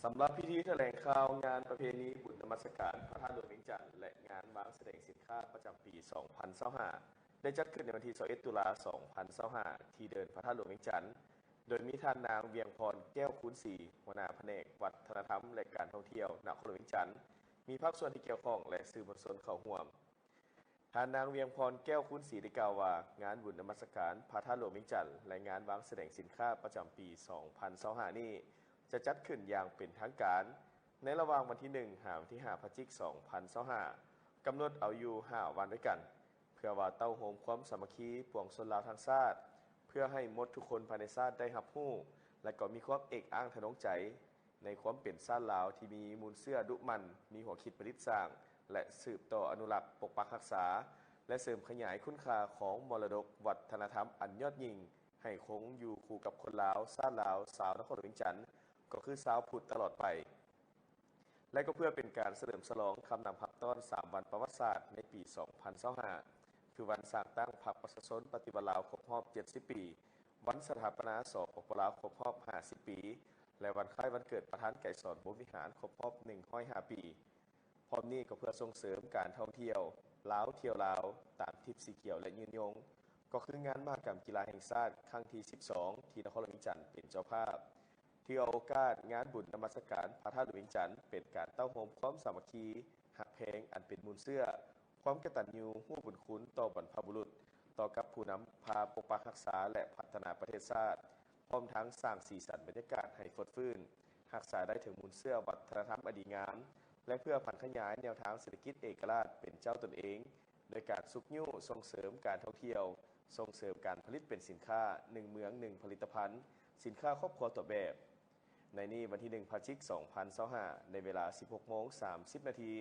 สำหรับพิธีแถลงข่าวงานประเพณีบุญนมัสการพระธาตุหลวงเวียงจันทร์และงานวางแสดงสินค้าประจำปี 2025 ได้จัดขึ้นในวันที่ 21 ตุลา 2025 ที่เดินพระธาตุหลวงเวียงจันทร์โดยมีท่านนางเวียงพรแก้วคูณศรีหัวหน้าแผนกวัฒนธรรมและการท่องเที่ยวนครหลวงเวียงจันทร์มีภาคส่วนที่เกี่ยวข้องและสื่อมวลชนเข้าร่วมท่านนางเวียงพรแก้วคูณศรีได้กล่าวว่างานบุญนมัสการพระธาตุหลวงเวียงจันทร์และงานวางแสดงสินค้าประจำปี 2025 นี้จะจัดขึ้นอย่างเป็นทางการในระหว่างวันที่1ถึงวันที่5พฤศจิกายน 2025 กำหนดเอาอยู่5วันด้วยกันเพื่อว่าเต้าโฮมความสามัคคีปวงชนลาวทางชาติเพื่อให้หมดทุกคนภายในชาติได้รับรู้และก็มีความเอกอ้างทะนงใจในความเป็นชาติลาวที่มีมูลเชื่อดุมันมีหัวคิดประดิษฐ์สร้างและสืบต่ออนุรักษ์ปกปักรักษาและเสริมขยายคุณค่าของมรดกวัฒนธรรมอันยอดยิ่งให้คงอยู่คู่กับคนลาวชาติลาวสาวนครหลวงเวียงจันทร์ก็คือชาวพุทธตลอดไปและก็เพื่อเป็นการเฉลิมฉลองคำนำพับต้อน3วันประวัติศาสตร์ในปี 2025 คือวันสร้างตั้งพรรคประชาชนปฏิวัติลาวครบรอบ 70 ปี วันสถาปนาสปป.ลาวครบรอบ 50 ปี และวันคล้ายวันเกิดประธานไกรสอนบรมวิหารครบรอบ 105 ปี พร้อมนี้ก็เพื่อส่งเสริมการท่องเที่ยวลาวเที่ยวลาวตามทิศสีเขียวและยืนยงก็คืองานมหกรรมกีฬาแห่งชาติครั้งที่ 12 ที่นครหลวงเวียงจันทร์เป็นเจ้าภาพที่เอาโอกาสงานบุญนมัสการพระธาตุหลวงเวียงจันทร์เป็นการเต้าโฮมความสามัคคีหักแพงอันเป็นมูลเชื่อความกตัญญูรู้บุญคุณต่อบรรพบุรุษต่อกับผู้นำพาปกปักรักษาและพัฒนาประเทศชาติพร้อมทั้งสร้างสีสันบรรยากาศให้ฟดฟื้นรักษาได้ถึงมูลเชื่อวัฒนธรรมอดีงามและเพื่อพันขยายแนวทางเศรษฐกิจเอกราชเป็นเจ้าตนเองโดยการสุกยุ่ส่งเสริมการท่องเที่ยวส่งเสริมการผลิตเป็นสินค้า1เมือง1ผลิตภัณฑ์สินค้าครอบครัวตัวแบบในนี้วันที่1พฤศจิกายน 2025 ในเวลา 16:30 นาที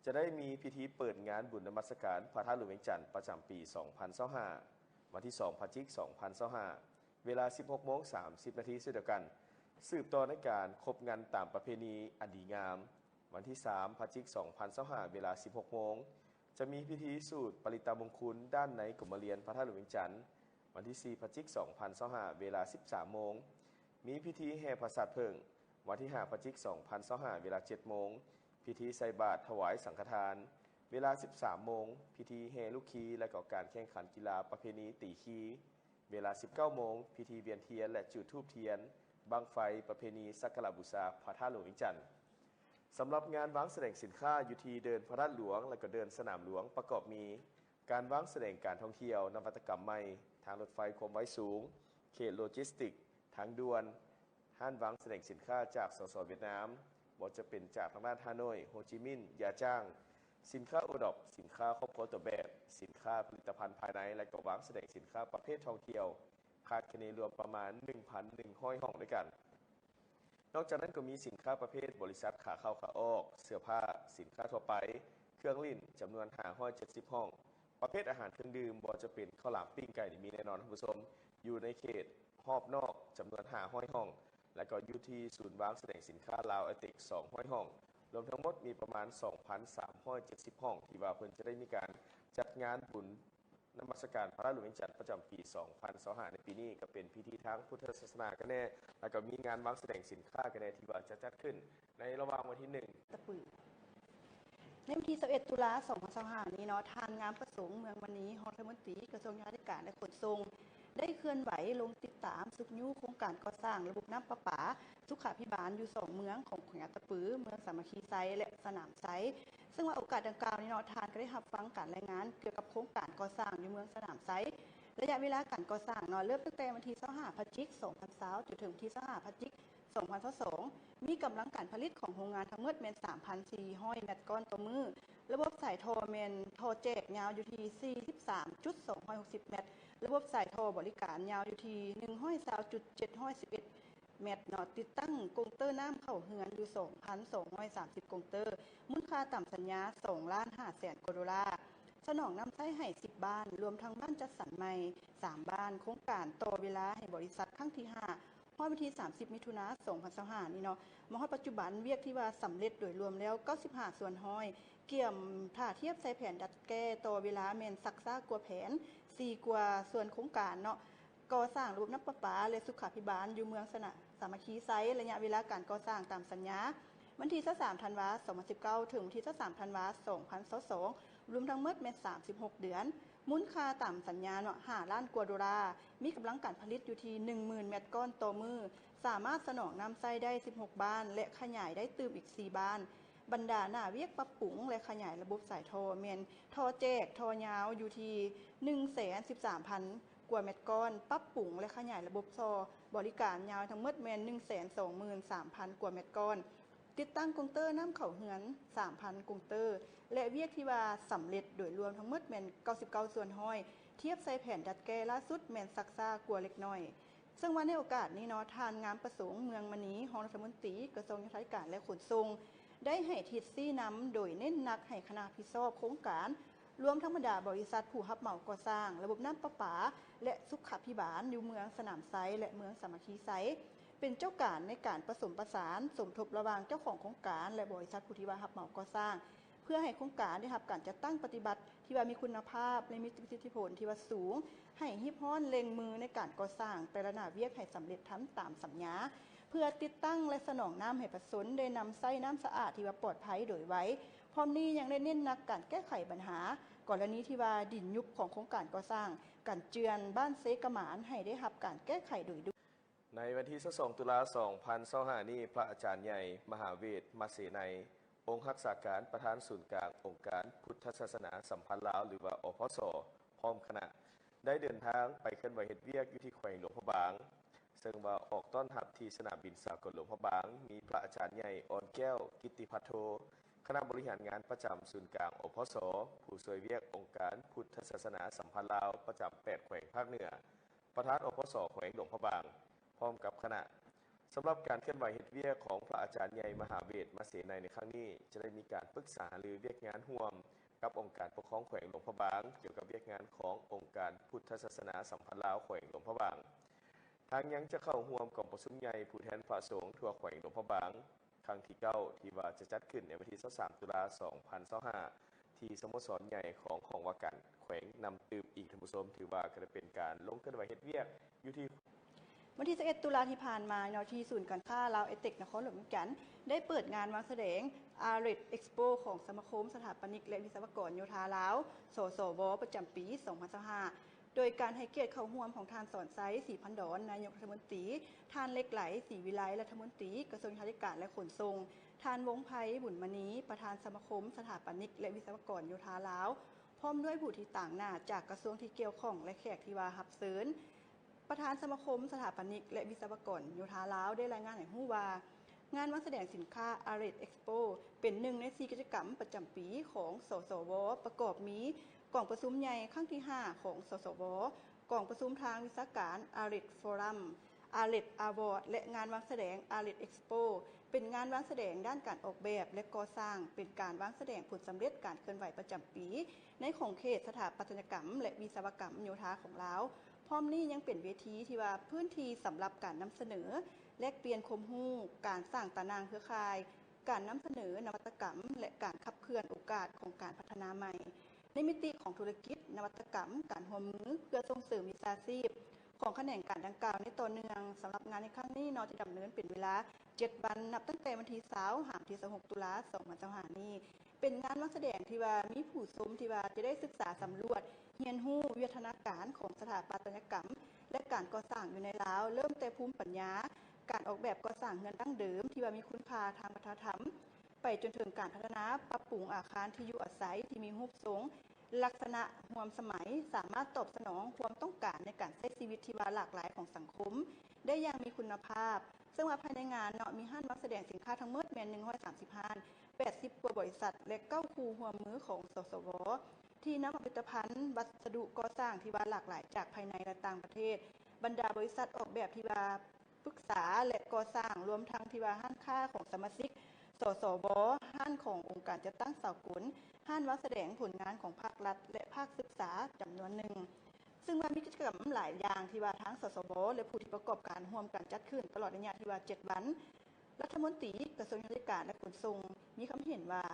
จะได้มีพิธีเปิดงานบุญนมัสการพระธาตุหลวงเวียงจันทร์ประจำปี 2025 วันที่2พฤศจิกายน 2025 เวลา 16:30 นาทีเช่นเดียวกันสืบต่อในการครบงานตามประเพณีอันดีงามวันที่3พฤศจิกายน 2025 เวลา 16 โมงจะมีพิธีสูตรปริตามงคลด้านในกรมเรียนพระธาตุหลวงเวียงจันทร์วันที่4พฤศจิกายน 2025 เวลา 13 โมงมีพิธีแห่พระศาสตร์เพิ่งวันที่5พฤศจิกายน 2025 เวลา 7 โมงพิธีใส่บาตรถวายสังฆทานเวลา 13 โมงพิธีแห่ลูกคีและก็การแข่งขันกีฬาประเพณีตีคีเวลา 19 โมงพิธีเวียนเทียนและจุดธูปเทียนบั้งไฟประเพณีสักการะบูชาพระธาตุหลวงเวียงจันทร์สำหรับงานวางแสดงสินค้าอยู่ที่เดินพระธาตุหลวงและก็เดินสนามหลวงประกอบมีการวางแสดงการท่องเที่ยวนวัตกรรมใหม่ทางรถไฟความไวสูงเขตโลจิสติกทางด่วนห้านวางแสดงสินค้าจากสสเวียดนามบ่จะเป็นจากทางด้านฮานอยโฮจิมินห์ยาจ้างสินค้าโอดอปสินค้าครอบครัวตัวแบบสินค้าผลิตภัณฑ์ภายในและก็วางแสดงสินค้าประเภทท่องเที่ยวคาดคะเนรวมประมาณ 1,100 ห้องด้วยกันนอกจากนั้นก็มีสินค้าประเภทบริษัทขาเข้าขาออกเสื้อผ้าสินค้าทั่วไปเครื่องลิ้นจำนวน570 ห้องประเภทอาหารเครื่องดื่มบ่จะเป็นข้าวหลามปิ้งไก่มีแน่นอนท่านผู้ชมอยู่ในเขตรอบนอกจำนวน500 ห้องและก็อยู่ที่ศูนย์วางแสดงสินค้าลาวไอติก200 ห้องรวมทั้งหมดมีประมาณ 2,370 ห้องที่ว่าเพิ่นจะได้มีการจัดงานบุญนมัสการพระธาตุหลวงเวียงจันทร์ประจำปี 2025 ในปีนี้ก็เป็นพิธีทางพุทธศาสนากันแน่แล้วก็มีงานวางแสดงสินค้ากันแน่ที่ว่าจะจัดขึ้นในระหว่างวันที่1ตะปือในวันที่21 ตุลา 2025 นี้เนาะทานงามประสงค์เมืองวันนี้รัฐมนตรีกระทรวงยุติธรรมและขนส่งได้เคลื่อนไหวลงติดตามสุกยุ่โครงการก่อสร้างระบบน้ำประปาสุขาภิบาลอยู่2เมืองของแขวงตะปือเมืองสามัคคีไซและสนามไซซึ่งว่าโอกาสดังกล่าวนี้เนาะทานก็ได้รับฟังการรายงานเกี่ยวกับโครงการก่อสร้างอยู่เมืองสนามไซระยะเวลาการก่อสร้างเนาะเริ่มตั้งแต่วันที่25พฤศจิกายน 2020จนถึงวันที่25พฤศจิกายน 2022มีกำลังการผลิตของโรงงานทั้งหมดเป็น 3,400 เมตรก้อนต่อมื้อระบบสายโทรเมนโทรแจกยาวอยู่ที่ 43.260 เมตรระบบสายโทรบริการยาวอยู่ที่ 120.711 เมตรเนาะติดตั้งกงเตอร์น้ำเข้าเฮือนอยู่ 2,230 กงเตอร์มูลค่าตามสัญญา 2,500,000 กว่าดอลลาร์สนองนำใช้ให้10บ้านรวมทั้งบ้านจัดสรรใหม่3บ้านโครงการต่อเวลาให้บริษัทครั้งที่5ฮอดวันที่30มิถุนายน 2025นี่เนาะมาฮอดปัจจุบันเวียกที่ว่าสำเร็จโดยรวมแล้ว95ส่วนห้อยเกี่ยมถ้าเทียบใส่แผนดัดแก้ต่อเวลาแม่นซักซ่ากว่าแผน4กว่าส่วนโครงการเนาะก่อสร้างระบบน้ำประปาและสุขาภิบาลอยู่เมือง สามัคคีไซต์ระยะเวลาการก่อสร้างตามสัญญาวันที่23ธันวาคม2019ถึงวันที่23ธันวาคม2022รวมทั้งหมดแม่น36เดือนมูลค่าตามสัญญาเนาะ5ล้านกว่าดอลลาร์มีกำลังการผลิตอยู่ที่ 10,000 เมตรก้อนต่อมือสามารถสนองน้ำใช้ได้16บ้านและขยายได้เติมอีก4บ้านบรรดาหน้าเวียกปรับปรุงและขยายระบบสายท่อแม่นท่อแจกท่อยาวอยู่ที่ 113,000 กว่าเมตรก้อนปรับปรุงและขยายระบบท่อบริการยาวทั้งหมดแม่น 123,000 กว่าเมตรก้อนติดตั้งกงเตอร์น้ำเข้าเฮือน 3,000 กงเตอร์และเวียกที่ว่าสำเร็จโดยรวมทั้งหมดแม่น99ส่วนห้อยเทียบใส่แผนดัดแก้ล่าสุดแม่นซักซ่ากว่าเล็กน้อยซึ่งว่าในโอกาสนี้เนาะทานงามประสงค์เมืองมณีรองรัฐมนตรีกระทรวงยุทธการและขนส่งได้ให้ทิศซี่นำโดยเน้นหนักให้คณะพิศอบโครงการรวมทั้งบรรดาบริษัทผู้รับเหมาก่อสร้างระบบน้ำประปาและสุขภิบาลอยู่เมืองสนามไซและเมืองสามัคคีไซเป็นเจ้าการในการผสมประสานสมทบระหว่างเจ้าของโครงการและบริษัทผู้ที่ว่ารับเหมาก่อสร้างเพื่อให้โครงการได้รับการจัดตั้งปฏิบัติที่ว่ามีคุณภาพและมีประสิทธิผลที่ว่าสูงให้ฮิบฮ้อนเล็งมือในการก่อสร้างแต่ละหน้าเวียกให้สำเร็จทั้งตามสัญญาเพื่อติดตั้งและสนองน้ำให้ประชาชนได้นำใช้น้ำสะอาดที่ว่าปลอดภัยโดยไว้พร้อมนี้ยังได้เน้นหนักการแก้ไขปัญหากรณีที่ว่าดินยุบของโครงการก่อสร้างการเจือนบ้านเซกะหมานให้ได้รับการแก้ไขโดยด่วนในวันที่22ตุลาคม2025นี้พระอาจารย์ใหญ่มหาเวทมาเสนัยองค์รักษาการประธานศูนย์กลางองค์การพุทธศาสนาสัมพันธ์ลาวหรือว่าอพสพร้อมคณะได้เดินทางไปเคลื่อนไหวเฮ็ดเวียกอยู่ที่แขวงหลวงพระบางซึ่งว่าออกต้อนรับที่สนามบินสากลหลวงพระบางมีพระอาจารย์ใหญ่อ่อนแก้วกิตติพัทโทคณะบริหารงานประจำศูนย์กลางอพสผู้ช่วยเวียกองค์การพุทธศาสนาสัมพันธ์ลาวประจำ8แขวงภาคเหนือประธานอพสแขวงหลวงพระบางพร้อมกับคณะสำหรับการเคลื่อนไหวเฮ็ดเวียกของพระอาจารย์ใหญ่มหาเวทมาเสนัยในครั้งนี้จะได้มีการปรึกษาหรือเวียกงานร่วมกับองค์การปกครองแขวงหลวงพระบางเกี่ยวกับเวียกงานขององค์การพุทธศาสนาสัมพันธ์ลาวแขวงหลวงพระบางทางยังจะเข้าร่วมกองประชุมใหญ่ผู้แทนพระสงฆ์ทั่วแขวงหลวงพระบางครั้งที่9ที่ว่าจะจัดขึ้นในวันที่23ตุลาคม2025ที่สโมสรใหญ่ของว่าการแขวงนำตืบอีกท่านผู้ชมถือว่าจะเป็นการลงเคลื่อนไหวเฮ็ดเวียกอยู่ที่วันที่11ตุลาที่ผ่านมาที่ศูนย์การค้าลาวเอเทคนครหลวงขอนแก่นได้เปิดงานวางแสดง ARED Expo ของสมาคมสถาปนิกและวิศวกรโยธาลาวสสวประจำปี 2025โดยการให้เกียรติเข้าร่วมของทานสอนไซศรีพันดอนนายกรัฐมนตรีทานเล็กไหลศรีวิไลรัฐมนตรีกระทรวงยุทธการและขนส่งทานวงไพบุญมณีประธานสมาคมสถาปนิกและวิศวกรโยธาลาวพร้อมด้วยผู้ที่ต่างหน้าจากกระทรวงที่เกี่ยวข้องและแขกที่ว่ารับเชิญประธานสมาคมสถาปนิกและวิศวกรโยธาลาวได้รายงานให้รู้ว่างานวางแสดงสินค้า ARED Expo เป็นหนึ่งใน4กิจกรรมประจำปีของสสวประกอบมีกล่องประชุมใหญ่ครั้งที่5ของสสวกล่องประชุมทางวิชาการ ARED Forum ARED Award และงานวางแสดง ARED Expo เป็นงานวางแสดงด้านการออกแบบและก่อสร้างเป็นการวางแสดงผลสำเร็จการเคลื่อนไหวประจำปีในของเขตสถาปัตยกรรมและวิศวกรรมโยธาของลาวพร้อมนี้ยังเป็นเวทีที่ว่าพื้นที่สำหรับการนำเสนอแลกเปลี่ยนความรู้การสร้างตารางเครือข่ายการนำเสนอนวัตกรรมและการขับเคลื่อนโอกาสของการพัฒนาใหม่ในมิติของธุรกิจนวัตกรรมการร่วมมือเพื่อส่งเสริมวิชาชีพของแขนงการดังกล่าวในต่อเนื่องสำหรับงานในครั้งนี้จะดำเนินเป็นเวลา7วันนับตั้งแต่วันที่20ถึงที่26ตุลาคม2025นี้เป็นงานวางแสดงที่ว่ามีผู้ชมที่ว่าจะได้ศึกษาสำรวจเรียนรู้วิวัฒนาการของสถาปัตยกรรมและการก่อสร้างอยู่ในลาวเริ่มแต่ภูมิปัญญาการออกแบบก่อสร้างเรือนดั้งเดิมที่ว่ามีคุณค่าทางวัฒนธรรมไปจนถึงการพัฒนาปรับปรุงอาคารที่อยู่อาศัยที่มีรูปทรงลักษณะร่วมสมัยสามารถตอบสนองความต้องการในการใช้ชีวิตที่ว่าหลากหลายของสังคมได้อย่างมีคุณภาพซึ่งว่าภายในงานมีห้างวางแสดงสินค้าทั้งหมดแม่น130ห้าง80กว่าบริษัทและ9คู่ร่วมมือของสสวที่นำผลิตภัณฑ์วัสดุก่อสร้างที่ว่าหลากหลายจากภายในและต่างประเทศบรรดาบริษัทออกแบบที่ว่าปรึกษาและก่อสร้างรวมทั้งที่ว่าห้างค้าของสมาชิกสสวห้างขององค์การจัดตั้งสากลห้างวางแสดงผลงานของภาครัฐและภาคศึกษาจำนวนหนึ่งซึ่งว่ามีกิจกรรมหลายอย่างที่ว่าทั้งสสวและผู้ที่ประกอบการร่วมกันจัดขึ้นตลอดระยะที่ว่า7วันรัฐมนตรีกระทรวงยุทธการและขนส่งมีความเห็นว่า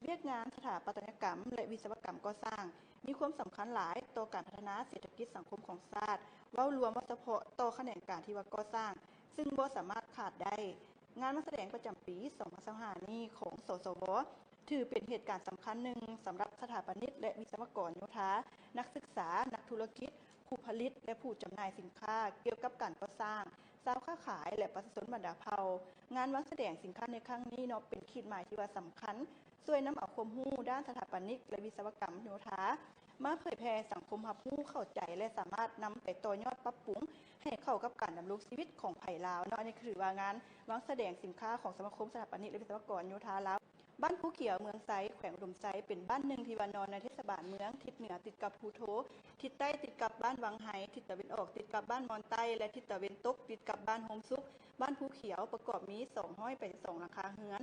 เวียกงานสถาปัตยกรรมและวิศวกรรมก่อสร้างมีความสำคัญหลายต่อการพัฒนาเศรษฐกิจสังคมของชาติเว้ารวมว่าเฉพาะต่อแขนงการที่ว่าก่อสร้างซึ่งบ่สามารถข ขาดได้งานมาแสดงประจำปี2025นี้ของสสวถือเป็นเหตุการณ์สำคัญหนึ่งสำหรับสถาปนิกและวิศวกรโยธานักศึกษานักธุรกิจผู้ผลิตและผู้จำหน่ายสินค้าเกี่ยวกับการก่อสร้างสาวค้าขายและประชาชนบรรดาเผ่างานวางแสดงสินค้าในครั้งนี้เนาะเป็นขีดหมายที่ว่าสำคัญช่วยนำเอาความรู้ด้านสถาปนิกและวิศวกรรมโยธามาเผยแพร่สังคมรับรู้เข้าใจและสามารถนำไปต่อยอดปรับปรุงให้เข้ากับการดำรงชีวิตของไผ่ลาวเนาะนี่คือว่างานวางแสดงสินค้าของสมาคมสถาปนิกและวิศวกรโยธาลาวบ้านภูเขียวเมืองไซแขวงอุดมไซเป็นบ้านหนึ่งที่วานอนในเทศบาลเมืองทิศเหนือติดกับภูโถทิศใต้ติดกับบ้านวังไห้ทิศตะวันออกติดกับบ้านมอนใต้และทิศตะวันตกติดกับบ้านโฮมซุกบ้านภูเขียวประกอบมี282หลังคาเรือน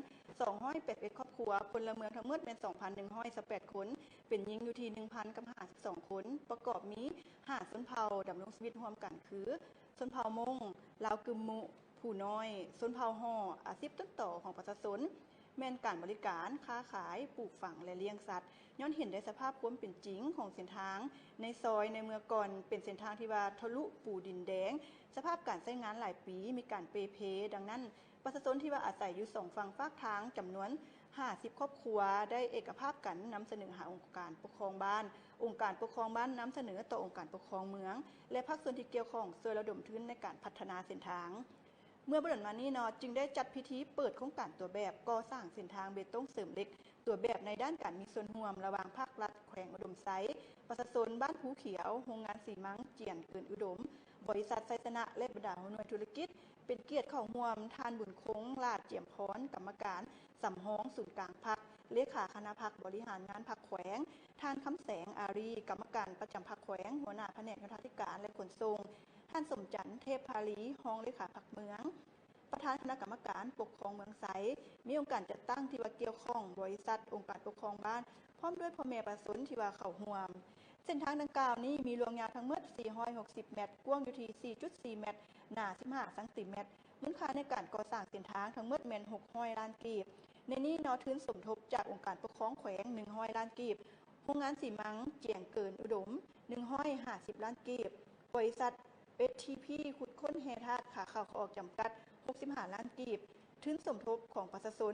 281ครอบครัวพลเมืองทั้งหมดเป็น 2,118 คนเป็นหญิงอยู่ที่ 1,052 คนประกอบมี5ชนเผ่าดำรงชีวิตร่วมกันคือชนเผ่ามงลาวกึมมุผู้น้อยชนเผ่าห่ออาชีพต้นต่อของประชาชนแม่นการบริการค้าขายปลูกฝังและเลี้ยงสัตว์ย้อนเห็นได้สภาพความเป็นจริงของเส้นทางในซอยในเมืองก่อนเป็นเส้นทางที่ว่าทะลุปูดินแดงสภาพการใช้งานหลายปีมีการเปเพดังนั้นประชาชนที่ว่าอาศัยอยู่สองฝั่งฝากทางจำนวน50ครอบครัวได้เอกภาพกันนำเสนอหาองค์การปกครองบ้านองค์การปกครองบ้านนำเสนอต่อองค์การปกครองเมืองและภาคส่วนที่เกี่ยวข้องช่วยระดมทุนในการพัฒนาเส้นทางเมื่อบ่ดมานี้เนาะจึงได้จัดพิธีเปิดโครงการตัวแบบก่อสร้างเส้นทางเบตงเสริมเหล็กตัวแบบในด้านการมีส่วนร่วมระหว่างภาครัฐแขวงอุดมไซประชาชนบ้านภูเขียวโรงงานสีมังเจียนเกินอุดมบริษัทไซสนะและบรรดาหน่วยธุรกิจเป็นเกียรติเข้าร่วมทานบุญคงลาดเจียมพรกรรมการสำห้องศูนย์กลางพรรคเลขาคณะพรรคบริหารงานพรรคแขวงทานคำแสงอารีกรรมการประจำพรรคแขวงหัวหน้าแผนกโยธาธิการและขนส่งท่านสมจันทร์เทพพาลีรองเลขาพรรคเมืองประธานคณะกรรมการปกครองเมืองไซมีองค์การจัดตั้งที่ว่าเกี่ยวข้องบริษัทองค์การปกครองบ้านพร้อมด้วยพ่อแม่ประชาชนที่ว่าเข้าร่วมเส้นทางดังกล่าวนี้มีรวงยาวทั้งหมด460เมตรกว้างอยู่ที่ 4.4 เมตรหนา15เซนติเมตรมูลค่าในการก่อสร้างเส้นทางทั้งหมดแม่น600ล้านกีบในนี้นอทุนสมทบจากองค์การปกครองแขวง100ล้านกีบโรงงานสีมังเจียงเกินอุดม150ล้านกีบบริษัท STP ขุดค้นแฮธาตุขาเข้าออกจำกัด65ล้านกีบทุนสมทบของประชาชน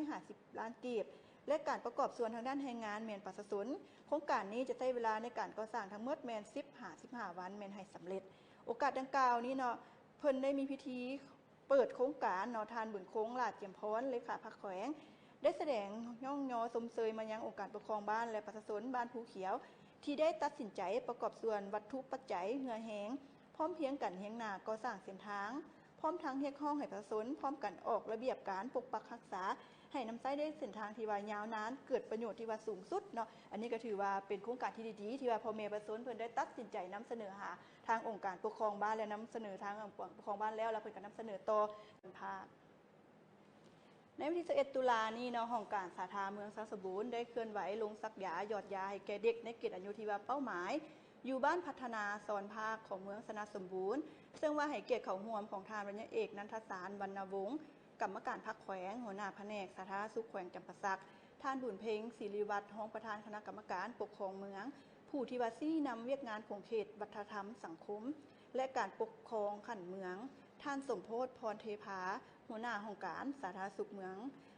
150ล้านกีบและการประกอบส่วนทางด้านแรงงานแมนประชาชนโครงการนี้จะใช้เวลาในการก่อสร้างทั้งหมดแมน15วันแมนให้สำเร็จโอกาสดังกล่าวนี้เนาะเพิ่นได้มีพิธีเปิดโครงการเนาะทานบุญโค้งลาดเจียมพรเลขาพรรคแขวงได้แสดงย่องยอสมเสยมายังองค์การปกครองบ้านและประชาชนบ้านภูเขียวที่ได้ตัดสินใจประกอบส่วนวัตถุปัจจัยเหือแหงพร้อมเพียงกันเฮียงหน้าก่อสร้างเส้นทางพร้อมทั้งเรียกร้องให้ประชาชนพร้อมกันออกระเบียบการปกปักรักษาให้นำใช้ได้เส้นทางที่ว่ายาวนานเกิดประโยชน์ที่ว่าสูงสุดเนาะอันนี้ก็ถือว่าเป็นโครงการที่ดีๆที่ว่าพ่อแม่ประชาชนเพิ่นได้ตัดสินใจนำเสนอหาทางองค์การปกครองบ้านและนำเสนอทางองค์การปกครองบ้านแล้วเพิ่นก็นำเสนอต่อภาคในวันที่11ตุลานี้เนาะห้องการสาธารณเมืองสะสมบูรณ์ได้เคลื่อนไหวลงสักยาหยอดยาให้แก่เด็กในเขตอนุที่ว่าเป้าหมายอยู่บ้านพัฒนาซอนภาคของเมืองสนะสมบูรณ์ซึ่งว่าให้เกียรติเขาร่วมของทานบรรยเอกนันทสารวรรณวงศ์กรรมการพรรคแขวงหัวหน้าแผนกสาธารณสุขแขวงจำปาสักท่านบุญเพ็งศิริวัฒน์รองประธานคณะกรรมการปกครองเมืองผู้ที่ว่าซี่นำเวียกงานของเขตวัฒนธรรมสังคมและการปกครองขันเมืองท่านสมโพธิพรเทพาหัวหน้าองค์การสาธารณสุขเมือง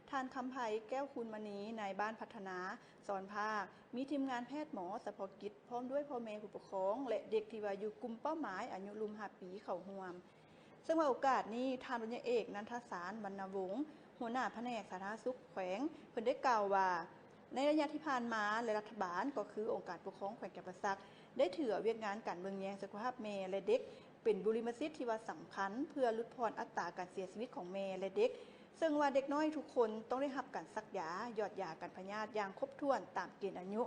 ท่านคำไพแก้วคุณมณีนายบ้านพัฒนาสอนภาคมีทีมงานแพทย์หมอเฉพาะกิจพร้อมด้วยพ่อแม่ผู้ปกครองและเด็กที่ว่าอยู่กลุ่มเป้าหมายอายุรุม5ปีเข้าร่วมซึ่งว่าโอกาสนี้ท่านบรรยเอกนันทสารวรรณวงศ์หัวหน้าแผนกสาธารณสุขแขวงเพิ่นได้กล่าวว่าในระยะที่ผ่านมาและรัฐบาลก็คือองค์การปกครองแขวงจำปาสักได้ถือเวียกงานการเมืองแยงสุขภาพแม่และเด็กเป็นบุริมสิทธิ์ที่ว่าสำคัญเพื่อลดพรอัตราการเสียชีวิตของแม่และเด็กซึ่งว่าเด็กน้อยทุกคนต้องได้รับการซักยาหยอดยากันพยาธิอย่างครบถ้วนตามเกณฑ์อายุ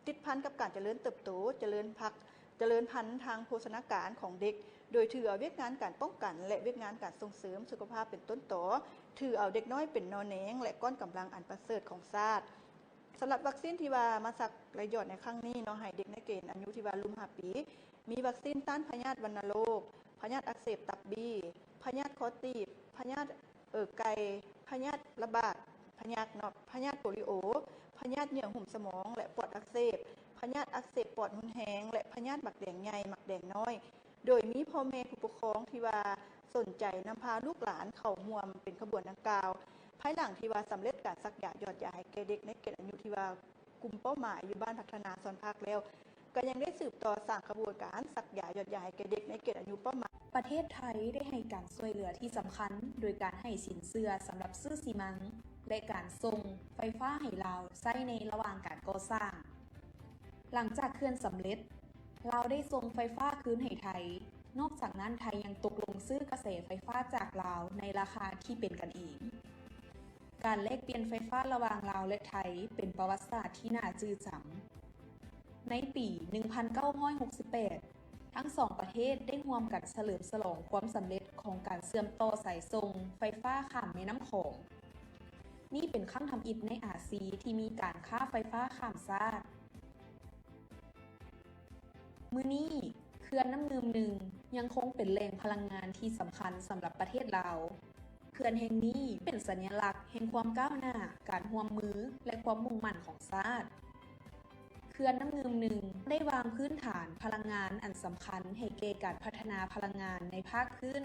ติดพันกับการเจริญเติบโตเจริญพันธุ์ทางโภชนาการของเด็กโดยถือเอาเวียกงานการป้องกันและเวียกงานการส่งเสริมสุขภาพเป็นต้นต่อถือเอาเด็กน้อยเป็นนอแหนงและก้อนกำลังอันประเสริฐของชาติสำหรับวัคซีนที่ว่ามาสักและหยอดในครั้งนี้เนาะให้เด็กในเกณฑ์อายุที่ว่ารุม5ปีมีวัคซีนต้านพยาธิวัณโรคพยาธิอักเสบตับบีพยาธิคอตีบพยาธิไก่พยาธิระบาดพยาธิพยาธิโปลิโอพยาธิเหงื่อหุ้มสมองและปอดอักเสบพยาธิอักเสบปอดหุนแหงและพยาธิหมักแดงใหญ่หมักแดงน้อยโดยมีพ่อแม่ผู้ปกครองที่ว่า สนใจนำพาลูกหลานเข้าร่วมเป็นขบวนดังกล่าวภายหลังที่ว่าสำเร็จการซักยายอดยาให้แก่เด็กในเขตอายุที่ว่ากลุ่มเป้าหมายอยู่บ้านพัฒนาส่วนภาคแล้วก็ยังได้สืบต่อสร้างขบวนการซักยายอดยาให้แก่เด็กในเขตอายุเป้าหมายประเทศไทยได้ให้การช่วยเหลือที่สำคัญโดยการให้สินเชื่อสำหรับซื้อซีมังและการส่งไฟฟ้าให้ลาวใช้ในระหว่างการก่อสร้างหลังจากเขื่อนสำเร็จลาวได้ส่งไฟฟ้าคืนให้ไทยนอกจากนั้นไทยยังตกลงซื้อกระแสไฟฟ้าจากลาวในราคาที่เป็นกันเองการแลกเปลี่ยนไฟฟ้าระหว่างลาวและไทยเป็นประวัติศาสตร์ที่น่าจื่อจำในปี 1968 ทั้งสองประเทศได้ร่วมกันเฉลิมฉลองความสำเร็จของการเชื่อมต่อสายส่งไฟฟ้าข้ามแม่น้ำโขงนี่เป็นครั้งทำอิฐในอาซีที่มีการค้าไฟฟ้าข้ามชาติมื้อนี้เขื่อนน้ำงืมหนึ่งยังคงเป็นแหล่งพลังงานที่สำคัญสำหรับประเทศลาวเขื่อนแห่งนี้เป็นสัญลักษณ์แห่งความก้าวหน้าการร่วมมือและความมุ่งมั่นของชาติเขื่อนน้ำงืมหนึ่งได้วางพื้นฐานพลังงานอันสำคัญให้แก่การพัฒนาพลังงานในภาคพื้น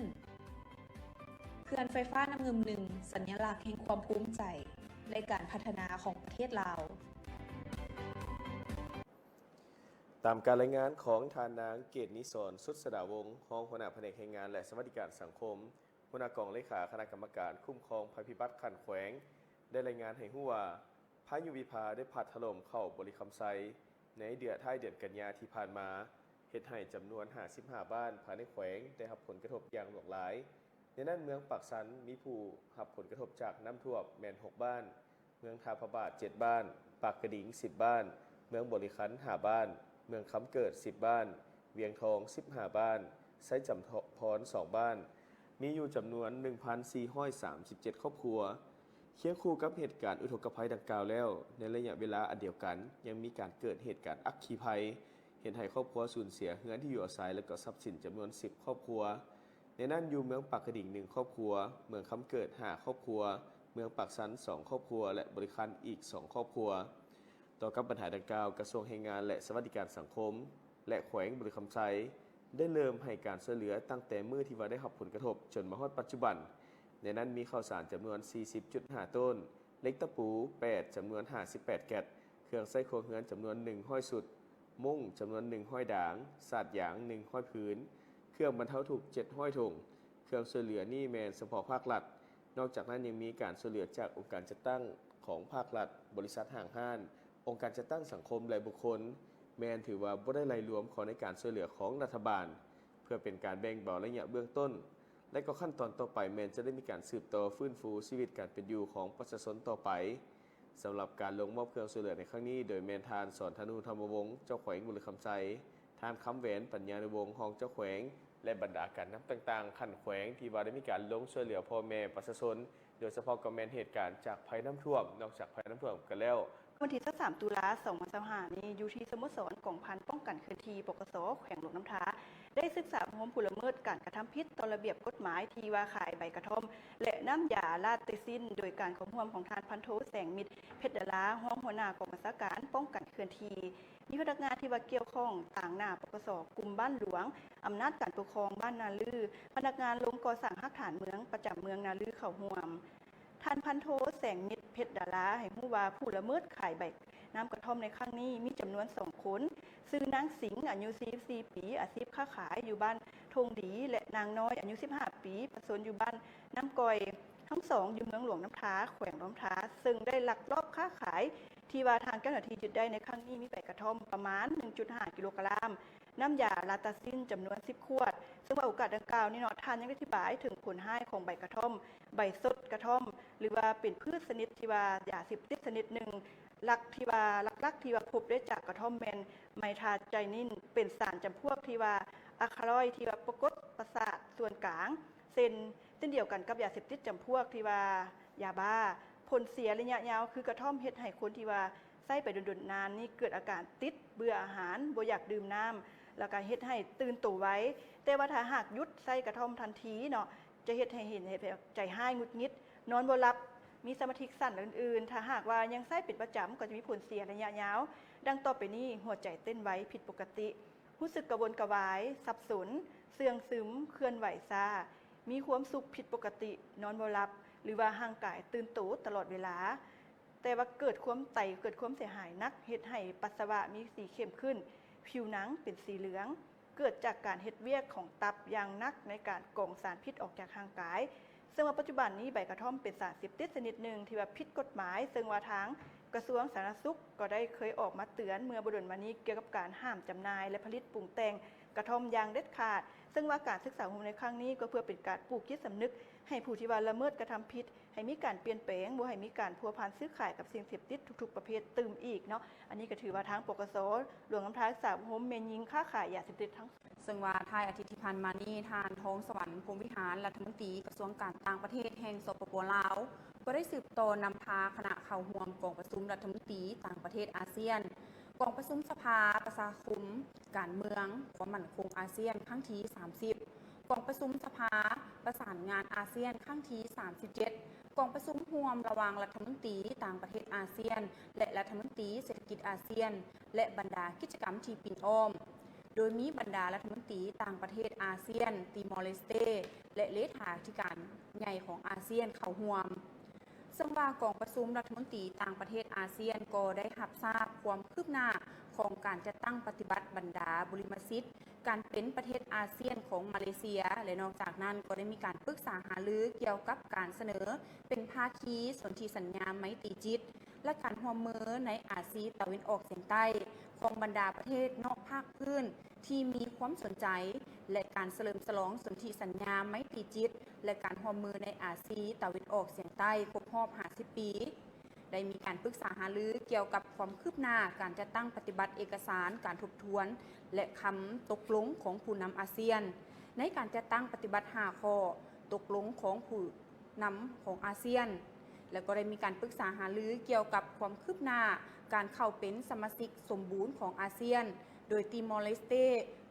เขื่อนไฟฟ้าน้ำงืมหนึ่งสัญลักษณ์แห่งความภูมิใจในการพัฒนาของประเทศลาวตามการรายงานของทานนางเกตนิสรสุดสดาวงศ์รองหัวหน้าแผนกแรงงานและสวัสดิการสังคมหัวหน้ากองเลขาคณะกรรมการคุ้มครองภัยพิบัติขันแขวงได้รายงานให้รู้ว่าพายุวิภาได้พัดถล่มเข้าบริคำไซในเดือนท้ายเดือนกันยายนที่ผ่านมาเฮ็ดให้จำนวน55บ้านภายในแขวงได้รับผลกระทบอย่างหลากหลายในนั้นเมืองปากสันมีผู้รับผลกระทบจากน้ำท่วมแม่น6บ้านเมืองทาพระบาท7บ้านปากกระดิ่ง10บ้านเมืองบริคัน5บ้านเมืองคำเกิด10บ้านเวียงทอง15บ้านไซจำพร2บ้านมีอยู่จำนวน 1,437 ครอบครัวเคียงคู่กับเหตุการณ์อุทกภัยดังกล่าวแล้วในระยะเวลาอันเดียวกันยังมีการเกิดเหตุการณ์อัคคีภัยเห็นให้ครอบครัวสูญเสียเรือนที่อยู่อาศัยและก็ทรัพย์สินจำนวน10ครอบครัวในนั้นอยู่เมืองปากกระดิ่ง1ครอบครัวเมืองคำเกิด5ครอบครัวเมืองปากสัน2ครอบครัวและบริคันอีก2ครอบครัวต่อกับปัญหาดังกล่าวกระทรวงแรงงานและสวัสดิการสังคมและแขวงบริคำไซได้เริ่มให้การช่วยเหลือตั้งแต่มื้อที่ว่าได้รับผลกระทบจนมาฮอดปัจจุบันในนั้นมีข้าวสารจำนวน 40.5 ต้นเล็กตะปู8จำนวน58แกตเครื่องใช้ครัวเรือนจำนวน1ห้อยสุดมุ้งจำนวน1ห้อยด่างสาดหยาง1ห้อยพื้นเครื่องบรรเทาทุกข์7ห้อยถุงเครื่องช่วยเหลือนี่แมนเฉพาะภาครัฐนอกจากนั้นยังมีการช่วยเหลือจากองค์การจัดตั้งของภาครัฐบริษัทห้างห้านองค์การจัดตั้งสังคมและบุคคลแมนถือว่าบ่ได้รายรวมของในการช่วยเหลือของรัฐบาลเพื่อเป็นการแบ่งเบาระยะเบื้องต้นและก็ขั้นตอนต่อไปแมนจะได้มีการสืบต่อฟื้นฟูชีวิตการเป็นอยู่ของประชาชนต่อไปสำหรับการลงมอบเครื่องช่วยเหลือในครั้งนี้โดยแมนทานสอนธนูธรรมวงศ์เจ้าแขวงบุรีคำไซทานคำแหวนปัญญานุวงศ์ของเจ้าแขวงและบรรดาการนับต่างๆขันแขวงที่ว่าได้มีการลงช่วยเหลือพ่อแม่ประชาชนโดยเฉพาะกับแมนเหตุการณ์จากภัยน้ำท่วมนอกจากภัยน้ำท่วมกันแล้ววันที่3ตุลา2025นี้อยู่ที่สโมสรกองพันป้องกันเคลื่อนที่ปกสแขวงหลวงน้ำท้าได้ศึกษาพร้อมผู้ละเมิดการกระทำผิดต่อระเบียบกฎหมายที่ว่าขายใบกระท่อมและน้ำยาลาเตซินโดยการของร่วมของทานพันโทแสงมิตรเพชรดาราห้องหัวหน้ากองบัญชาการป้องกันเคลื่อนที่มีพนักงานที่ว่าเกี่ยวข้องต่างหน้าปกสกลุ่มบ้านหลวงอำนาจการปกครองบ้านนาลือพนักงานลงก่อสร้างฮักฐานเมืองประจำเมืองนาลือเข้าร่วมท่านพันโทแสงมิตรเพชรดาราให้ผู้ว่าผู้ละเมิดขายใบน้ำกระท่อมในครั้งนี้มีจำนวน2คนซึ่งนางสิงห์อายุ44ปีอาชีพค้าขายอยู่บ้านทงดีและนางน้อยอายุ15ปีประสนอยู่บ้านน้ำกอยทั้งสองอยู่เมืองหลวงน้ำท้าแขวงน้ำท้าซึ่งได้ลักลอบค้าขายที่ว่าทางเจ้าหน้าที่ยึดได้ในครั้งนี้มีใบกระท่อมประมาณ 1.5 กิโลกรัมน้ำยาลาตาซินจำนวน10ขวดซึ่งว่าโอกาสดังกล่าวนี้เนาะท่านยังได้อธิบายถึงผลให้ของใบกระท่อมใบสดกระท่อมหรือว่าเป็นพืชชนิดที่ว่ายาเสพติดชนิดหนึ่งลักที่ว่าพบได้จากกระท่อมแมนไมทาไจนินเป็นสารจำพวกที่ว่าอะคาลอยที่ว่าปรากฏประสาทส่วนกลางเส้นเดียวกันกับยาเสพติดจำพวกที่ว่ายาบ้าผลเสียระยะยาวคือกระท่อมเฮ็ดให้คนที่ว่าใส่ไปโดนๆนานนี่เกิดอาการติดเบื่ออาหารบ่อยากดื่มน้ำแล้วก็เฮ็ดให้ตื่นตัวไว้แต่ว่าถ้าหากหยุดใส่กระท่อมทันทีเนาะจะเฮ็ดให้เห็นใจหายหงุดหงิดนอนบ่หลับมีสมาธิสั้นอื่นๆถ้าหากว่ายังใส่เป็นประจำก็จะมีผลเสียระยะยาวดังต่อไปนี้หัวใจเต้นไวผิดปกติรู้สึกกระวนกระวายสับสนเสื่องซึมเคลื่อนไหวซ่า มีความสุขผิดปกตินอนบ่หลับหรือว่าร่างกายตื่นตัวตลอดเวลาแต่ว่าเกิดความไตเกิดความเสียหายนักเฮ็ดให้ปัสสาวะมีสีเข้มขึ้นผิวหนังเป็นสีเหลืองเกิดจากการเฮ็ดเวียกของตับอย่างนักในการกรองสารพิษออกจากร่างกายซึ่งว่าปัจจุบันนี้ใบกระท่อมเป็นสารเสพติดชนิดหนึ่งที่ว่าผิดกฎหมายซึ่งว่าทางกระทรวงสาธารณสุขก็ได้เคยออกมาเตือนเมื่อบ่ดนมานี้เกี่ยวกับการห้ามจำหน่ายและผลิตปรุงแต่งกระท่อมอย่างเด็ดขาดซึ่งว่าการศึกษาของในครั้งนี้ก็เพื่อเป็นการปลูกจิตสำนึกให้ผู้ที่ว่าละเมิดกระทำผิดให้มีการเปลี่ยนแปลงบ่ให้มีการพัวพันซื้อขายกับสิ่งเสพติดทุกๆประเภทตื่มอีกเนาะอันนี้ก็ถือว่าทางปกสหลวงน้ำท้ายสาวโฮมเมนยิงค้าขายยาเสพติดทั้งซึ่งว่าท้ายอาทิตย์ที่ผ่านมานี้ทานท้องสวรรค์พรหมวิหารรัฐมนตรีกระทรวงการต่างประเทศแห่งสปป.ลาวก็ได้สืบต่อนำพาคณะเข้าร่วมกองประชุมรัฐมนตรีต่างประเทศอาเซียนกองประชุมสภาประชาคมการเมืองความมั่นคงอาเซียนครั้งที่30กองประชุมสภาประสานงานอาเซียนครั้งที่37กองประชุมร่วมระหว่างรัฐมนตรีต่างประเทศอาเซียนและรัฐมนตรีเศรษฐกิจอาเซียนและบรรดากิจกรรมที่ปิ่นอ้อมโดยมีบรรดารัฐมนตรีต่างประเทศอาเซียนติมอร์เลสเตและเลขาธิการใหญ่ของอาเซียนเข้าร่วมซึ่งว่ากองประชุมรัฐมนตรีต่างประเทศอาเซียนก็ได้รับทราบความคืบหน้าของการจัดตั้งปฏิบัติบรรดาบริมสิทธิ์การเป็นประเทศอาเซียนของมาเลเซียและนอกจากนั้นก็ได้มีการปรึกษาหารือเกี่ยวกับการเสนอเป็นภาคีสนธิสัญญาไมตรีจิตและการร่วมมือในอาเซียนตะวันออกเฉียงใต้ของบรรดาประเทศนอกภาคพื้นที่มีความสนใจและการเฉลิมฉลองสนธิสัญญาไมตรีจิตและการร่วมมือในอาเซียนตะวันออกเฉียงใต้ครบรอบ50 ปีได้มีการปรึกษาหารือเกี่ยวกับความคืบหน้าการจัดตั้งปฏิบัติเอกสารการทบทวนและคำตกลงของผู้นำอาเซียนในการจัดตั้งปฏิบัติ5ข้อตกลงของผู้นำของอาเซียนและก็ได้มีการปรึกษาหารือเกี่ยวกับความคืบหน้าการเข้าเป็นสมาชิกสมบูรณ์ของอาเซียนโดยติมอร์เลสเต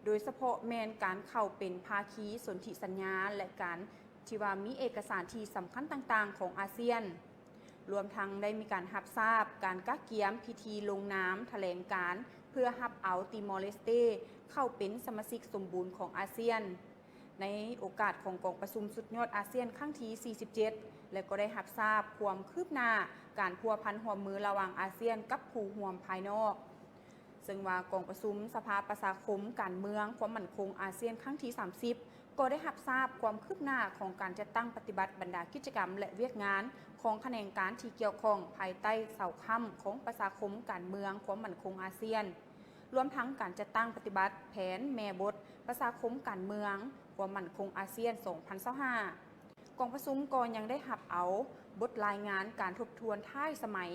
โดยเฉพาะแมนการเข้าเป็นภาคีสนธิสัญญาและการที่ว่ามีเอกสารที่สำคัญต่างๆของอาเซียนรวมทั้งได้มีการรับทราบการกักเกียมพิธีลงนามแถลงการเพื่อรับเอาติมอร์เลสเตเข้าเป็นสมาชิกสมบูรณ์ของอาเซียนในโอกาสของกองประชุมสุดยอดอาเซียนครั้งที่47และก็ได้รับทราบความคืบหน้าการพัวพันร่วมมือระหว่างอาเซียนกับผู้ร่วมภายนอกซึ่งว่ากองประชุมสภาประชาคมการเมืองความมั่นคงอาเซียนครั้งที่30ก็ได้รับทราบความคืบหน้าของการจัดตั้งปฏิบัติบรรดากิจกรรมและเวียกงานของแขนงการที่เกี่ยวข้องภายใต้เสาค้ำของประชาคมการเมืองความมั่นคงอาเซียนรวมทั้งการจัดตั้งปฏิบัติแผนแม่บทประชาคมการเมืองความมั่นคงอาเซียน2025กองประชุมก็ยังได้รับเอาบทรายงานการทบทวนท้ายสมัย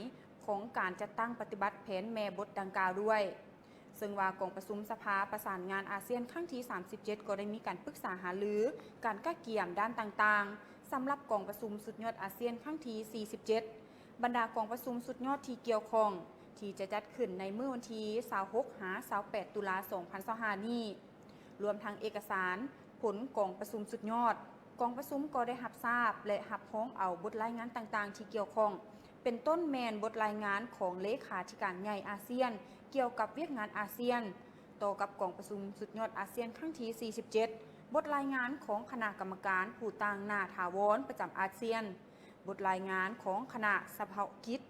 ของการจัดตั้งปฏิบัติแผนแม่บทดังกล่าวด้วยซึ่งว่ากองประชุมสภาประสานงานอาเซียนครั้งที่37ก็ได้มีการปรึกษาหารือการก้าเกี่ยมด้านต่างๆสำหรับกองประชุมสุดยอดอาเซียนครั้งที่47บรรดากองประชุมสุดยอดที่เกี่ยวข้องที่จะจัดขึ้นในมื้อวันที่26-28 ตุลาคม 2025 นี้รวมทั้งเอกสารผลกองประชุมสุดยอดกองประชุมก็ได้รับทราบและรับพ้องเอาบทรายงานต่างๆที่เกี่ยวข้องเป็นต้นแมนบทรายงานของเลขาธิการใหญ่อาเซียนเกี่ยวกับเวียกงานอาเซียนต่อกับกองประชุมสุดยอดอาเซียนครั้งที่47บทรายงานของคณะกรรมการผู้ต่างหน้าถาวรประจำอาเซียนบทรายงานของคณะเฉพาะกิจ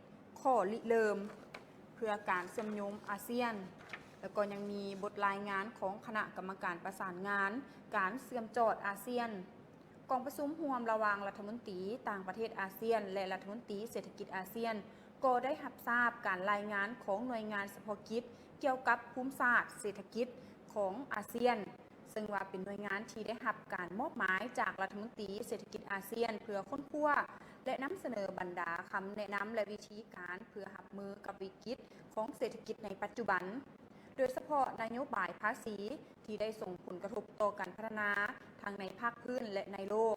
ข้อริเริ่มเพื่อการเชื่อมโยงอาเซียนแล้วก็ยังมีบทรายงานของคณะกรรมการประสานงานการเชื่อมจอดอาเซียนกองประชุมร่วมระหว่างรัฐมนตรีต่างประเทศอาเซียนและรัฐมนตรีเศรษฐกิจอาเซียนก็ได้รับทราบการรายงานของหน่วยงานเฉพาะกิจเกี่ยวกับภูมิศาสตร์เศรษฐกิจของอาเซียนซึ่งว่าเป็นหน่วยงานที่ได้รับการมอบหมายจากรัฐมนตรีเศรษฐกิจอาเซียนเพื่อค้นคว้าและนำเสนอบรรดาคำแนะนำและวิธีการเพื่อรับมือกับวิกฤตของเศรษฐกิจในปัจจุบันโดยเฉพาะนโยบายภาษีที่ได้ส่งผลกระทบต่อการพัฒนาทั้งในภาคพื้นและในโลก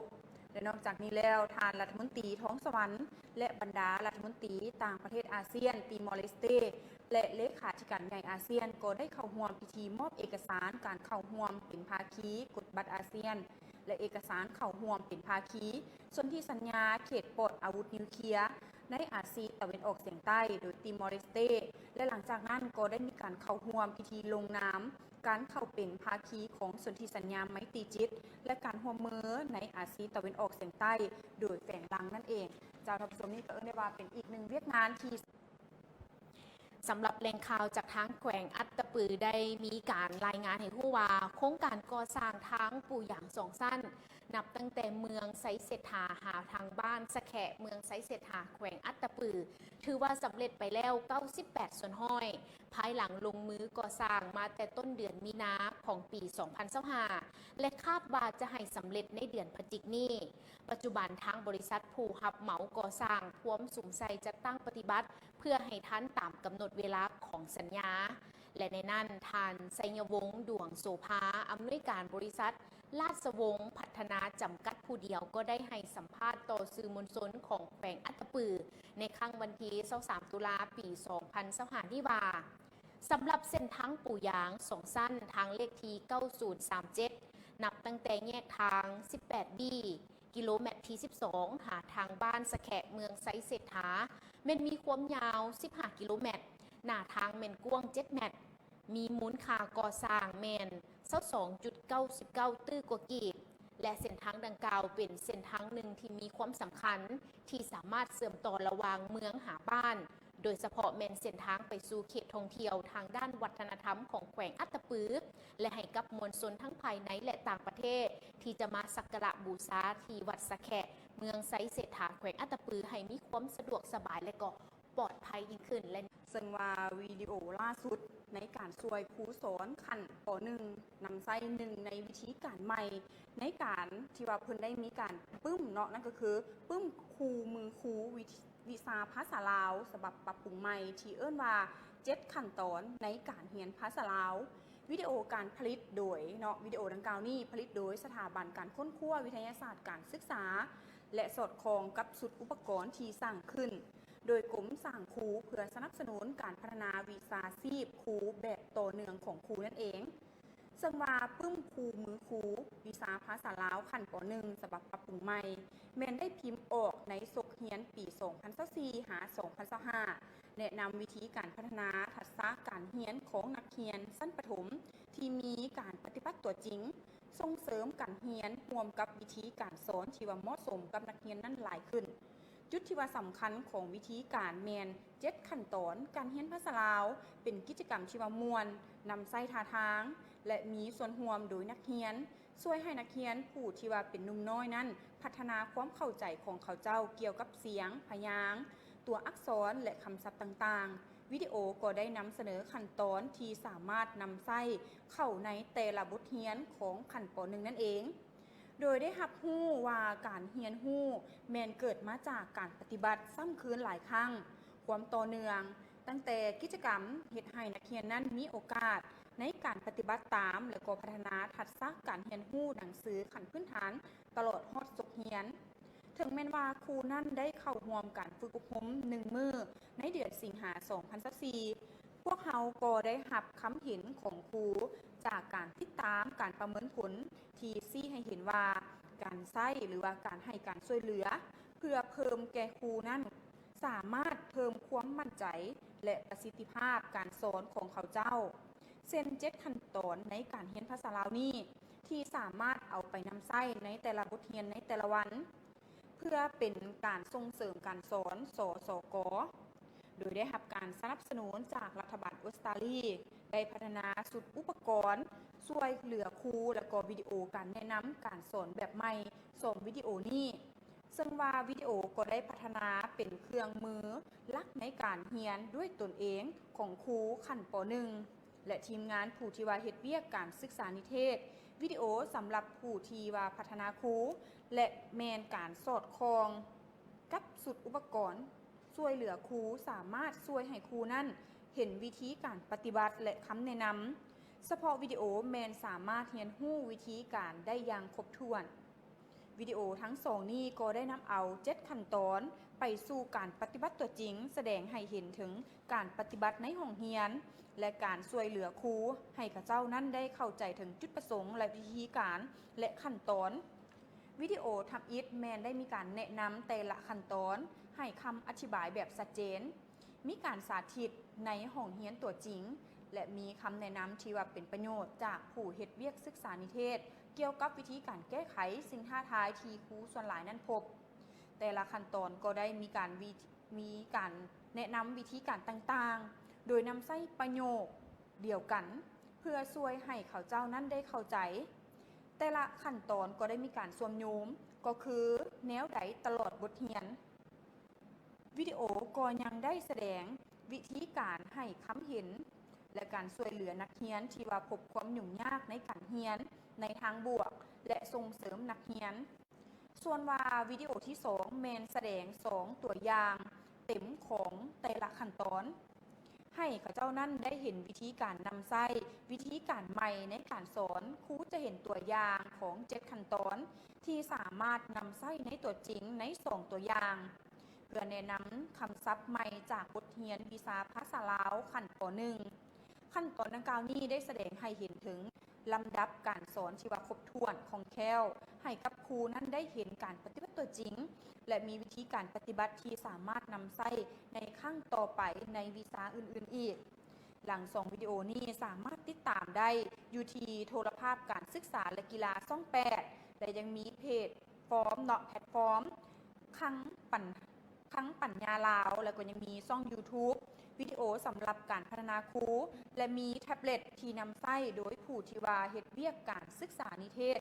และนอกจากนี้แล้วทานรัฐมนตรีท้องสวรรค์และบรรดารัฐมนตรีต่างประเทศอาเซียนติมอร์เลสเตและเลขาธิการใหญ่อาเซียนก็ได้เข้าร่วมพิธีมอบเอกสารการเข้าร่วมเป็นภาคีกฎบัตรอาเซียนและเอกสารเข้าร่วมเป็นภาคีสนธิสัญญาเขตปลอดอาวุธนิวเคลียร์ ในอาซีตะวันออกเฉียงใต้โดยติมอร์เลสเตและหลังจากนั้นก็ได้มีการเข้าร่วมพิธีลงนามการเข้าเป็นภาคีของสนธิสัญญาไมตรีจิตและการร่วมมือในอาซีตะวันออกเฉียงใต้โดยแฝงลังนั่นเองเจ้าท่านผู้ชมนี่ก็เอิ้นได้ว่าเป็นอีกหนึ่งเวียกงานที่สำหรับแหล่งข่าวจากทางแขวงอัตตปือได้มีการรายงานให้รู้ว่าโครงการก่อสร้างทางปู่หยาง2 สั้นนับตั้งแต่เมืองไซเสถาหาทางบ้านสะแขะเมืองไซเสถาแขวงอัตตปือถือว่าสำเร็จไปแล้ว98ส่วนห้อยภายหลังลงมือก่อสร้างมาแต่ต้นเดือนมีนาของปี2025และคาดว่าจะให้สำเร็จในเดือนพฤศจิกายนนี้ปัจจุบันทางบริษัทผู้รับเหมาก่อสร้างพร้อมสุมใส่จัดตั้งปฏิบัติเพื่อให้ทันตามกำหนดเวลาของสัญญาและในนั้นทานไสยวงศ์ดวงโสภาอำนวยการบริษัทราชวงศ์พัฒนาจำกัดผู้เดียวก็ได้ให้สัมภาษณ์ต่อสื่อมวลชนของแขวงอัตตปือในครั้งวันที่23ตุลาปี2025ที่ว่าสำหรับเส้นทางปู่หยาง2 สั้นทางเลขที่9037นับตั้งแต่แยกทาง18ดีกิโลเมตรที่12หาทางบ้านสะแขะเมืองไซเศรษฐาเม่นมีความยาว15กิโลเมตรหน้าทางเม่นกว้าง7 เมตรมีมูลค่าก่อสร้างเม่น22.99 ตื้อกว่ากีบและเส้นทางดังกล่าวเป็นเส้นทางหนึ่งที่มีความสำคัญที่สามารถเชื่อมต่อระหว่างเมืองหาบ้านโดยเฉพาะเม่นเส้นทางไปสู่เขตท่องเที่ยวทางด้านวัฒนธรรมของแขวงอัตตปือและให้กับมวลชนทั้งภายในและต่างประเทศที่จะมาสักการะบูชาที่วัดสะแขะเมืองไซเศรษฐาแขวงอัตตปือให้มีความสะดวกสบายและก็ปลอดภัยยิ่งขึ้นและซึ่งว่าวิดีโอล่าสุดในการช่วยครูสอนขั้นป .1 นำใส่หนึ่งในวิธีการใหม่ในการที่ว่าเพิ่นได้มีการปึ้มเนาะนั่นก็คือปึ้มครูมือครูวิชาภาษาลาวฉบับปรับปรุงใหม่ที่เอิ้นว่า7ขั้นตอนในการเรียนภาษาลาววิดีโอการผลิตโดยเนาะวิดีโอดังกล่าวนี้ผลิตโดยสถาบันการค้นคว้าวิทยาศาสตร์การศึกษาและสอดคล้องกับชุดอุปกรณ์ที่สร้างขึ้นโดยกรมสร้างครูเพื่อสนับสนุนการพัฒนาวิชาชีพครูแบบต่อเนื่องของครูนั่นเองซึ่งว่าปึ้มครูมือครูวิชาภาษาลาวขั้นป .1 ฉบับปรับปรุงใหม่แม้นได้พิมพ์ออกในศกเฮียนปี2024หา2025แนะนำวิธีการพัฒนาทักษะการเรียนของนักเรียนชั้นประถมที่มีการปฏิบัติตัวจริงส่งเสริมการเรียนรวมกับวิธีการสอนที่ว่าเหมาะสมกับนักเรียนนั้นหลายขึ้นจุดที่ว่าสำคัญของวิธีการแมน7ขั้นตอนการเรียนภาษาลาวเป็นกิจกรรมที่ว่ามวลนำใส่ท่าทางและมีส่วนร่วมโดยนักเรียนช่วยให้นักเรียนผู้ที่ว่าเป็นหนุ่มน้อยนั้นพัฒนาความเข้าใจของเขาเจ้าเกี่ยวกับเสียงพยางค์ตัวอักษรและคำศัพท์ต่างๆวิดีโอก็ได้นำเสนอขั้นตอนที่สามารถนำใส่เข้าในแต่ละบทเรียนของขั้นป .1 นั่นเองโดยได้รับรู้ว่าการเรียนรู้แม้นเกิดมาจากการปฏิบัติซ้ำคืนหลายครั้งความต่อเนื่องตั้งแต่กิจกรรมเฮ็ดให้นักเรียนนั้นมีโอกาสในการปฏิบัติตามและก็พัฒนาทักษะการเรียนรู้หนังสือขั้นพื้นฐานตลอดฮอดจบเรียนถึงแม้ว่าครูนั้นได้เข้าร่วมการฝึกอบรม1 มื้อในเดือนสิงหาคม2024พวกเขาก็ได้รับคำเห็นของครูจากการติดตามการประเมินผลที่ชี้ให้เห็นว่าการใช้หรือว่าการให้การช่วยเหลือเพื่อเพิ่มแก่ครูนั้นสามารถเพิ่มความมั่นใจและประสิทธิภาพการสอนของเขาเจ้าเส้น7ขั้นตอนในการเรียนภาษาลาวนี้ที่สามารถเอาไปนำใช้ในแต่ละบทเรียนในแต่ละวันเพื่อเป็นการส่งเสริมการสอนสสก.โดยได้รับการสนับสนุนจากรัฐบาลออสเตรเลียได้พัฒนาชุดอุปกรณ์ช่วยเหลือครูและก็วิดีโอการแนะนำการสอนแบบใหม่2วิดีโอนี้ซึ่งว่าวิดีโอก็ได้พัฒนาเป็นเครื่องมือหลักในการเรียนด้วยตนเองของครูขั้นป .1 และทีมงานผู้ที่ว่าเฮ็ดเวียกการศึกษานิเทศวิดีโอสำหรับผู้ที่ว่าพัฒนาครูและแมนการสอดคล้องกับชุดอุปกรณ์ช่วยเหลือครูสามารถช่วยให้ครูนั้นเห็นวิธีการปฏิบัติและคำแนะนำเฉพาะวิดีโอแมนสามารถเรียนรู้วิธีการได้อย่างครบถ้วนวิดีโอทั้ง2นี้ก็ได้นำเอา7ขั้นตอนไปสู่การปฏิบัติตัวจริงแสดงให้เห็นถึงการปฏิบัติในห้องเรียนและการช่วยเหลือครูให้ข้าเจ้านั้นได้เข้าใจถึงจุดประสงค์และวิธีการและขั้นตอนวิดีโอทำอิฐแมนได้มีการแนะนำแต่ละขั้นตอน ให้คำอธิบายแบบชัดเจนมีการสาธิตในห้องเรียนตัวจริงและมีคำแนะนำที่ว่าเป็นประโยชน์จากผู้เฮ็ดเวียกศึกษานิเทศเกี่ยวกับวิธีการแก้ไขสิ่งท้าทายที่ครูส่วนหลายนั้นพบแต่ละขั้นตอนก็ได้มีการแนะนำวิธีการต่างๆโดยนำใช้ประโยคเดียวกันเพื่อช่วยให้เขาเจ้านั้นได้เข้าใจแต่ละขั้นตอนก็ได้มีการสวมโยมก็คือแนวใดตลอดบทเรียนวิดีโอก็ยังได้แสดงวิธีการให้คำเห็นและการช่วยเหลือนักเรียนที่ว่าพบความยุ่งยากในการเรียนในทางบวกและส่งเสริมนักเรียนส่วนว่าวิดีโอที่2แมนแสดง2ตัวอย่างเต็มของแต่ละขั้นตอนให้เขาเจ้านั้นได้เห็นวิธีการนำใช้วิธีการใหม่ในการสอนครูจะเห็นตัวอย่างของ7ขั้นตอนที่สามารถนำใช้ในตัวจริงใน2ตัวอย่างเพื่อแนะนำคำศัพท์ใหม่จากบทเรียนวิชาภาษาลาวขั้นตอน1ขั้นตอนดังกล่าวนี้ได้แสดงให้เห็นถึงลำดับการสอนที่ว่าครบถ้วนของแคลให้กับครูนั้นได้เห็นการปฏิบัติตัวจริงและมีวิธีการปฏิบัติที่สามารถนำใช้ในครั้งต่อไปในวิชาอื่นๆอีกหลัง2วิดีโอนี้สามารถติดตามได้อยู่ที่โทรภาพการศึกษาและกีฬาช่อง8และยังมีเพจแพลตฟอร์มครั้งปัญญาลาวแล้วก็ยังมีช่อง YouTube วิดีโอสำหรับการพัฒนาครูและมีแท็บเล็ตที่นำใช้โดยผู้ที่ว่าเฮ็ดเวียกการศึกษานิเทศ